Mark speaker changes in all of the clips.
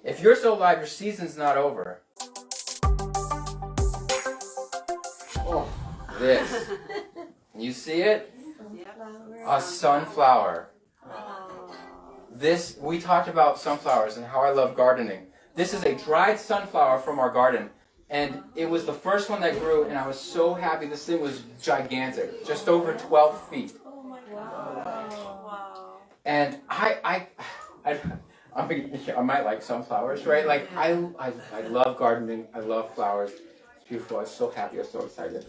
Speaker 1: If you're still alive, your season's not over. Oh, this. You see it? A sunflower. This, we talked about sunflowers and how I love gardening. This is a dried sunflower from our garden. And it was the first one that grew, and I was so happy. This thing was gigantic, just over 12 feet.
Speaker 2: Oh my God. Wow.
Speaker 1: And I might like sunflowers, right? Like, I love gardening. I love flowers. It's beautiful. I was so happy. I was so excited.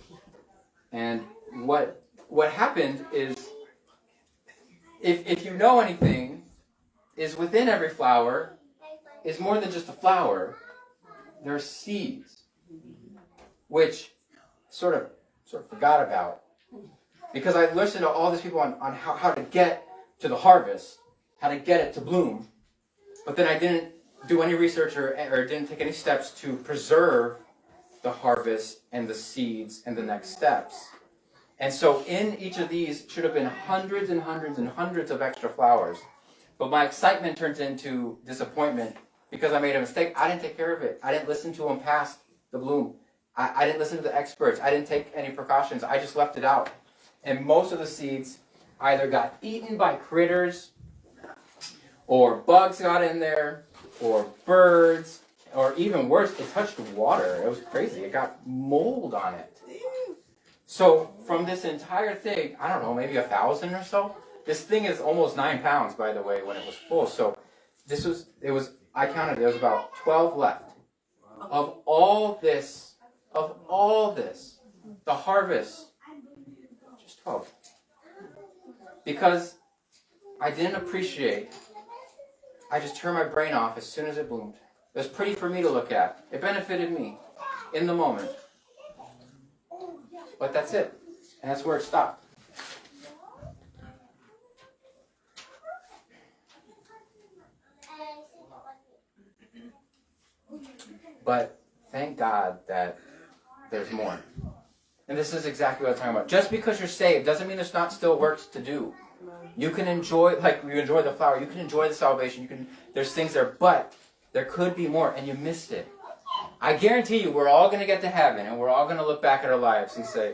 Speaker 1: And what happened is, if you know anything, is within every flower is more than just a flower. There are seeds, which sort of forgot about, because I listened to all these people on how to get to the harvest, how to get it to bloom, but then I didn't do any research or didn't take any steps to preserve the harvest and the seeds and the next steps. And so in each of these should have been hundreds and hundreds and hundreds of extra flowers. But my excitement turns into disappointment because I made a mistake. I didn't take care of it. I didn't listen to them past the bloom. I didn't listen to the experts. I didn't take any precautions. I just left it out. And most of the seeds either got eaten by critters, or bugs got in there, or birds, or even worse, it touched water. It was crazy. It got mold on it. So from this entire thing, I don't know, maybe 1,000 or so. This thing is almost 9 pounds, by the way, when it was full. So I counted, there was about 12 left. Of all this, the harvest, just 12. Because I didn't appreciate, I just turned my brain off as soon as it bloomed. It was pretty for me to look at. It benefited me in the moment. But that's it. And that's where it stopped. But thank God that there's more. And this is exactly what I'm talking about. Just because you're saved doesn't mean there's not still works to do. You can enjoy, like you enjoy the flower, you can enjoy the salvation, there's things there, but there could be more, and you missed it. I guarantee you, we're all going to get to heaven, and we're all going to look back at our lives and say,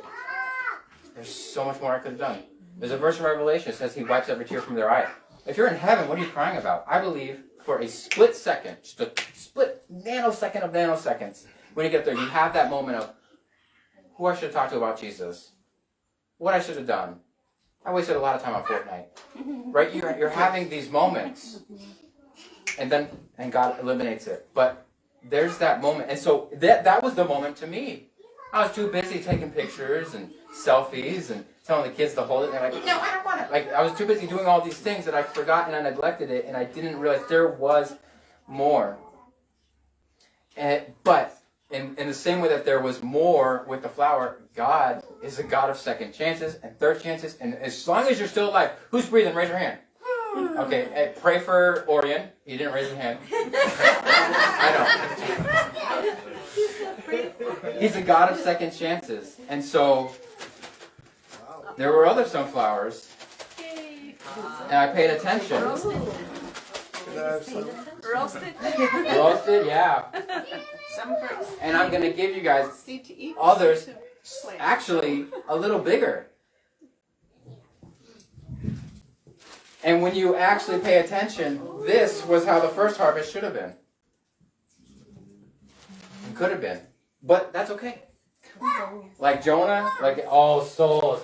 Speaker 1: there's so much more I could have done. There's a verse in Revelation that says he wipes every tear from their eye. If you're in heaven, what are you crying about? I believe for a split second, just a split nanosecond of nanoseconds, when you get there, you have that moment of who I should have talked to about Jesus, what I should have done. I wasted a lot of time on Fortnite, right? You're having these moments, and God eliminates it. But there's that moment, and so that was the moment to me. I was too busy taking pictures and selfies and telling the kids to hold it, and they're like, no, I don't want it. Like, I was too busy doing all these things that I forgot and I neglected it, and I didn't realize there was more. But in the same way that there was more with the flower, God is a God of second chances and third chances, and as long as you're still alive, who's breathing? Raise your hand. Okay, pray for Orion. He didn't raise his hand. I know. He's a God of second chances. And so there were other sunflowers, and I paid attention. Roasted, yeah. And I'm going to give you guys others, actually a little bigger. And when you actually pay attention, this was how the first harvest should have been. It could have been. But that's okay. Like Jonah, like all souls.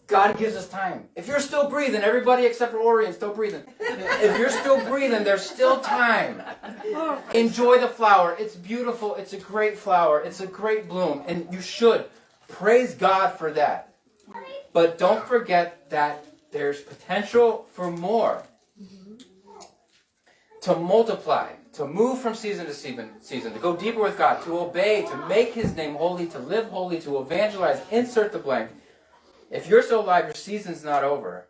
Speaker 1: God gives us time. If you're still breathing, everybody except for Orion still breathing. If you're still breathing, there's still time. Enjoy the flower. It's beautiful. It's a great flower. It's a great bloom. And you should. Praise God for that. But don't forget that there's potential for more. To multiply. To move from season to season. To go deeper with God. To obey. To make His name holy. To live holy. To evangelize. Insert the blank. If you're still alive, your season's not over.